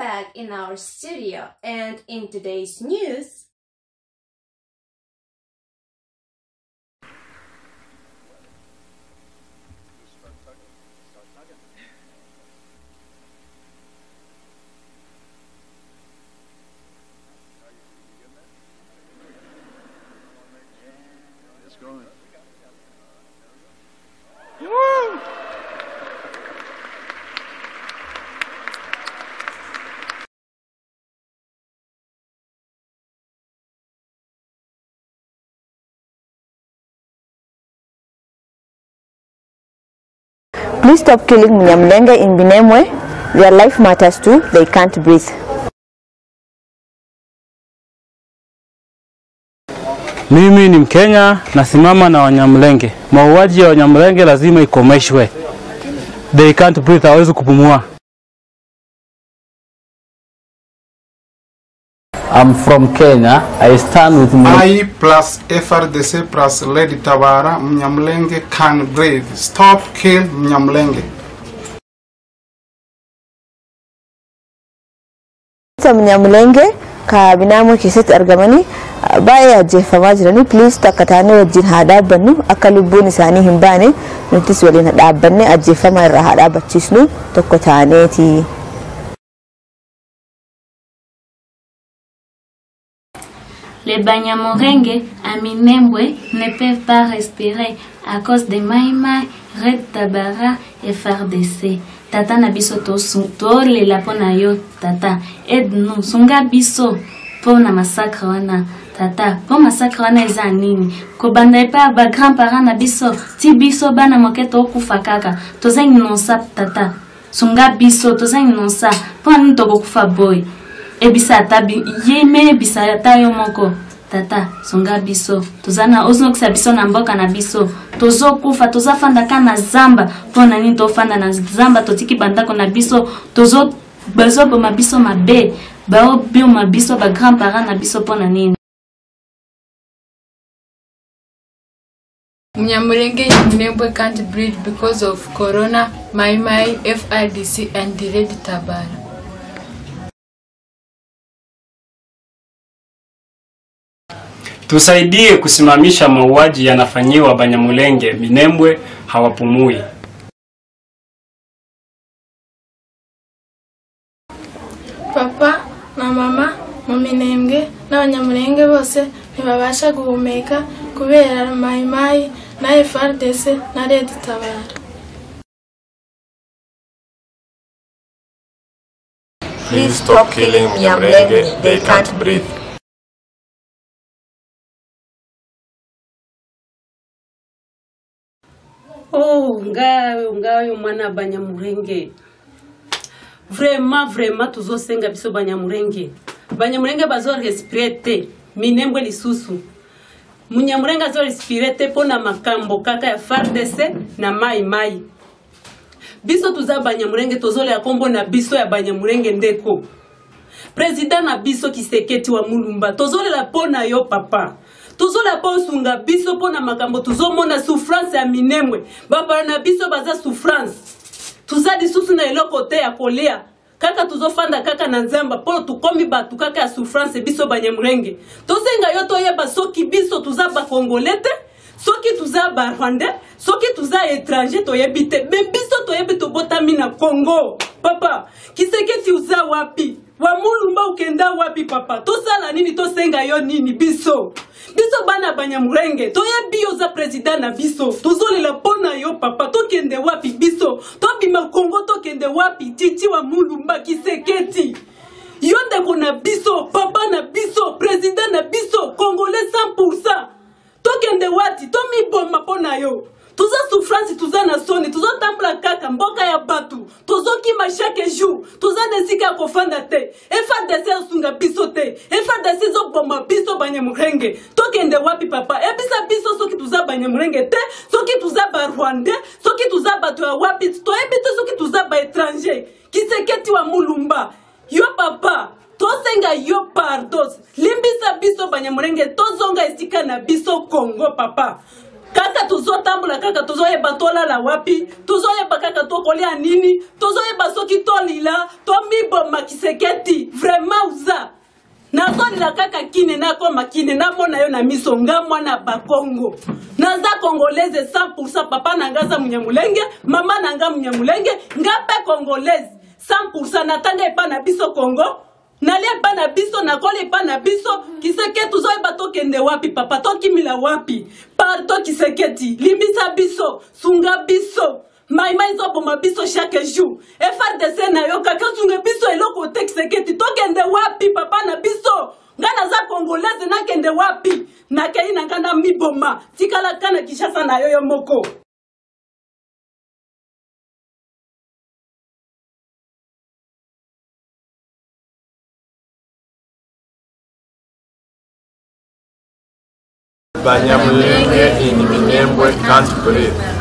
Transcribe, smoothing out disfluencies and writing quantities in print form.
back in our studio, and in today's news, Please stop killing Mnyamulenge in Minembwe. Their life matters too. They can't breathe. Mimi ni Mkenya, nasimama na Wanyamulenge. Mauaji ya Wanyamulenge lazima ikomeshwe. They can't breathe, hawezi kupumua. I'm from Kenya. I stand with I plus FRDC plus Lady Tabara. Mnyamulenge can breathe. Stop kill Mnyamulenge. Mnyamulenge ka binamu kisit argamani baya jefamaa jirani. Please takkataane wajjin haa dhaabbannu akka lubbuun isaanii hin baane nutis waliin dhaabbanne ajjeefama irraa haa dhaabbachiisnu tokko taaneeti. Les Banyamulenge à Minembwe ne peuvent pas respirer à cause des Maïmaï, Red Tabara et FARDC. Tata na biso to le lapona yo tata. Aide-nous, sunga biso pour na massacre wana. Tata, pour massacre wana eza nini? Ko banda pa ba grand-parents na biso, ti biso bana moketo okufa kaka. Tozangi nonsa tata. Sunga biso tozangi nonsa. Pour nini to kufa boy. Ebisa tabi yeme bisa tayo moko tata songa biso tozana ozno biso na mboka na biso tozo kufa tozafanda kana zamba pona nini to fanda na zamba totiki bandako na biso tozo bazobo mabiso mabe bao bio mabiso ba grand-parents na biso pona nini. Mnyamulenge in Minembwe can't breathe because of corona, Maimai, FRDC and the Red Tabara. Tusaidie kusimamisha mauaji yanafanyiwa Banyamulenge. Minembwe hawapumui. Papa na mama mu Minembwe n'Abanyamulenge bose ntibabasha guhumeka kubera Maimai na FRDC na Red Tabara. Please stop killing Mnyamulenge. They can't breathe. Oh, ngayo mwana Banyamulenge. Vraiment tuzo senga biso Banyamulenge. Banyamulenge bazo respirete Minembwe lisusu. Munyamulenge azo respirete pona makambo kaka ya FARDC na Maïmaï. Biso tuza Banyamulenge tozole ya kombo na biso ya Banyamulenge ndeko. President na biso Kiseketi wa Mulumba tozole la pona yo papa. Tuzola po sunga biso pona makambo tuzomona souffrance ya Minembwe. Baba na biso baza souffrance. Tuzadi susu na eloko te ya kolea. Kaka tuzofanda kaka na nzamba po tukomi batu kaka ya souffrance biso Banyamulenge. Tosenga yo toyeba soki biso tuza ba Congolais, soki tuza ba Rwandais, soki tuza étranger toyebite. Me biso toyebi tobotami na Congo. Papa, Kiseketi uza wapi? Wa Mulumba ukenda wapi papa? Tosala nini tosenga yo nini biso? Biso bana Banyamulenge, toyebi yo za president na biso. Tozolela pona yo papa, tokende wapi biso? Tobima Congo tokende wapi? Titi wa Mulumba Kiseketi. Yo ndeko na biso, papa na biso, president na biso, Congolais 100%. Tokende wati, tomi bomba pona yo. Tuza souffrance, tuza na soni, tuza tambla kaka, mboka ya batu. Tuzo kima chaque jour, tuza desika kofanda te. FARDC sunga biso te. FARDC zo bomba biso Banyamulenge. Tokende wapi papa? Ebisa biso soki tuza Banyamulenge te, soki tuza ba Rwandais, soki tuza batu ya wapi, toyebite soki tuza ba étranger. Kiseketi wa Mulumba. Yo papa, tosenga yo pardos. Limbisa biso Banyamulenge, tozonga esika na biso Congo papa. Kaka tuzotamba totambola kaka tozoyeba tolala wapi, tozoyeba kaka tokolia nini, tozoyeba soki tolila tomiboma Kisekedi vraiment uza nazolila kaka kine nakoma kine namona yo na miso nga mwana bakongo naza congolaise 100%. papa nanga Munyamulenge, mama nanga Munyamulenge, nga pe congolaise 100%. natanga epa na biso Congo, nali epa na biso, nakoli epa na biso. Kisekedi tuzoyeba tokende wapi papa, tokimila wapi parto Kisekedi limbisa biso, sunga biso maimai zoboma biso chaque jour. FRDC na yo kaka sunga biso eloko te Kisekedi tokende wapi papa na biso. Nga naza congolaise nakende wapi, nakei nanga na miboma tikala kana Kinshasa na yo moko. Banyamulenge in Minembwe can't breathe.